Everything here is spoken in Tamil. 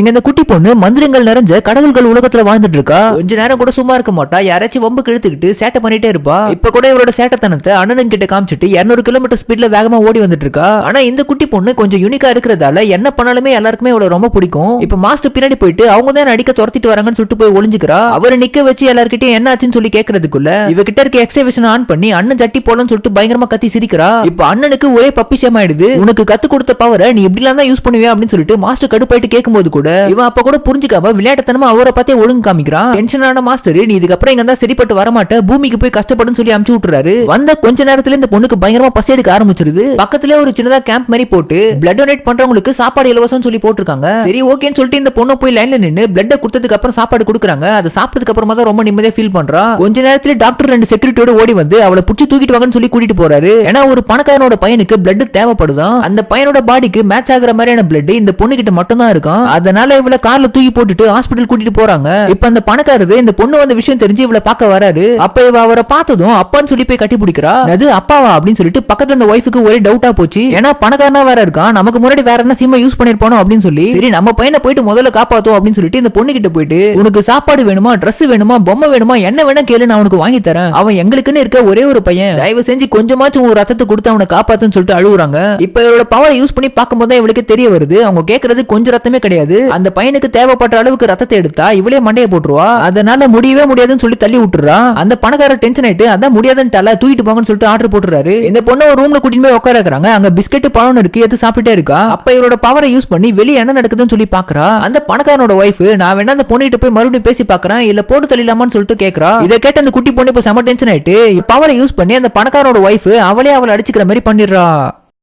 இங்க இந்த குட்டி பொண்ணு மந்திரங்கள் நிறைஞ்ச கடவுள்கள் உலகத்துல வாழ்ந்துட்டு இருக்கா. கொஞ்ச நேரம் கூட சும்மா இருக்க மாட்டா, யாராச்சும் வம்பு கிழத்துக்கிட்டு சேட்டை பண்ணிட்டே இருப்பா. இப்ப கூட இவரோட சேட்டத்தனத்தை அண்ணன் கிட்ட காமிச்சிட்டு 200 கிலோமீட்டர் ஸ்பீட்ல வேகமா ஓடி வந்துட்டு இருக்கா. ஆனா இந்த குட்டி பொண்ணு கொஞ்சம் யூனிக்கா இருக்கிறதால என்ன பண்ணாலுமே எல்லாருக்குமே இவ்வளவு ரொம்ப பிடிக்கும். இப்ப மாஸ்டர் பின்னாடி போயிட்டு அவங்க தான் அடிக்க துரத்திட்டு வராங்கன்னு சொல்லிட்டு போய் ஒளிஞ்சுக்கிறா. அவரை நிக்க வச்சு எல்லார்கிட்டயும் என்ன ஆச்சுன்னு சொல்லி கேட்கறதுக்குள்ள இவ கிட்ட இருக்க எக்ஸ்ட்ரா ஆன் பண்ணி அண்ணன் ஜட்டி போலன்னு சொல்லிட்டு பயங்கரமா கத்தி சிரிக்கிறா. இப்ப அண்ணனுக்கு ஒரே பப்பிஷம் ஆயிடுது. உனக்கு கத்து கொடுத்த பவரை நீ இப்படி எல்லாம் தான் யூஸ் பண்ணுவியா அப்படின்னு சொல்லிட்டு மாஸ்டர் கடுப்பாயிட்டு கேட்கும்போது கூட இவன் அப்ப கூட புரிஞ்சுக்காம விளையாட்டுத்தனமா அவரை பார்த்தே ஒழுங்கு காமிக்கிறான். டென்ஷனான மாஸ்டர் நீ இதுக்கப்புறம் இங்க தான் சரிப்பட்டு வரமாட்ட, பூமிக்கு போய் கஷ்டப்படும் சொல்லி அமுச்சு விட்டுறாரு. வந்த கொஞ்ச நேரத்துல இந்த பொண்ணுக்கு பயங்கரமா பசி எடுக்க ஆரம்பிச்சிருது. பக்கத்துல ஒரு சின்னதா கேம்ப் மாதிரி போட்டு பிளட் டொனேட் பண்றவங்களுக்கு சாப்பாடு இலவசம் சொல்லி போட்டுருக்காங்க. சரி ஓகேன்னு சொல்லிட்டு இந்த பொண்ணு போய் லைன்ல நின்னு பிளட் கொடுத்ததுக்கு அப்புறம் சாப்பாடு கொடுக்குறாங்க. அதை சாப்பிட்டதுக்கு அப்புறமா தான் ரொம்ப நிம்மதியா ஃபீல் பண்றா. கொஞ்ச நேரத்துல டாக்டர் 2 செக்யூரிட்டியோட ஓடி வந்து அவளை புடிச்சு தூக்கிட்டு வாங்கன்னு சொல்லி கூட்டிட்டு போறாரு. ஏன்னா ஒரு பணக்காரனோட பையனுக்கு பிளட் தேவைப்படுதான். அந்த பையனோட பாடிக்கு மேட்ச் ஆகுற மாதிரியான பிளட் இந்த பொண்ணு கிட்ட மட்டும் தான் இருக்கும். அதனால இவளை கார்ல தூக்கி போட்டுட்டு ஹாஸ்பிடல் கூட்டிட்டு போறாங்க. இப்ப அந்த பணக்காரரு இந்த பொண்ணு வந்த விஷயம் தெரிஞ்சு இவளை பார்க்க வராரு. அப்ப இவ அவரை பார்த்ததும் அப்பான்னு சொல்லி போய் கட்டி பிடிக்கிறா. அது அப்பாவா அப்படின்னு சொல்லிட்டு பக்கத்துல அந்த ஒய்ஃபுக்கு ஒரே டவுட்டா போச்சு. ஏன்னா பணக்காரனா வேற இருக்கான், நமக்கு முன்னாடி வேற என்ன சிம்ம யூஸ் பண்ணிருப்பானோ அப்படின்னு சொல்லி சரி நம்ம பையனை போயிட்டு முதல்ல காப்பாத்தோம் அப்படின்னு சொல்லிட்டு இந்த பொண்ணு கிட்ட போயிட்டு உனக்கு சாப்பாடு வேணுமா, ட்ரெஸ் வேணுமா, பொம்மை வேணுமா, என்ன வேணா கேளு நான் உனக்கு வாங்கி தரேன். அவன் எங்களுக்குன்னு இருக்க ஒரே ஒரு பையன், தயவு செஞ்சு கொஞ்சமாச்சும் ஒரு ரத்தத்தை கொடுத்து அவனை காப்பாத்துன்னு சொல்லிட்டு அழுகுறாங்க. இப்ப இவரோட பவரை யூஸ் பண்ணி பார்க்கும்போது இவளுக்கு தெரிய வருது அவங்க கேட்கறது கொஞ்சம் ரத்தமே கிடையாது. அந்த பையனுக்கு தேவைப்பட்ட அளவுக்கு ரத்தத்தை எடுத்தா இவளே மண்டைய போட்டுருவா. அதனால முடியவே முடியாதுன்னு சொல்லி தள்ளி விட்டுறா. அந்த பணக்கார டென்ஷன் ஆயிட்டு அதான் முடியாதுன்னு தூக்கிட்டு போங்கன்னு சொல்லிட்டு ஆர்டர் போட்டுறாரு. இந்த பொண்ணு ஒரு ரூம்ல கூட்டிட்டு போய் உட்கார வைக்கிறாங்க. அங்க பிஸ்கெட் பழம் இருக்கு, எது சாப்பிட்டே இருக்கா. அப்ப இவரோட பவரை யூஸ் பண்ணி வெளியே என்ன நடக்குதுன்னு சொல்லி பாக்குறா. அந்த பணக்காரனோட ஒய்ஃப் நான் வேணா அந்த பொண்ணு கிட்ட போய் மறுபடியும் பேசி பாக்குறேன், இல்ல போட்டு தள்ளிடலாமான்னு சொல்லிட்டு கேக்குறா. இதை கேட்ட அந்த குட்டி பொண்ணு இப்ப செம டென்ஷன் ஆயிட்டு பவரை யூஸ் பண்ணி அந்த பணக்காரனோட ஒய்ஃப் அவளே அவளை அடிச்சுக்கிற மாதிரி பண்ணிடுறா.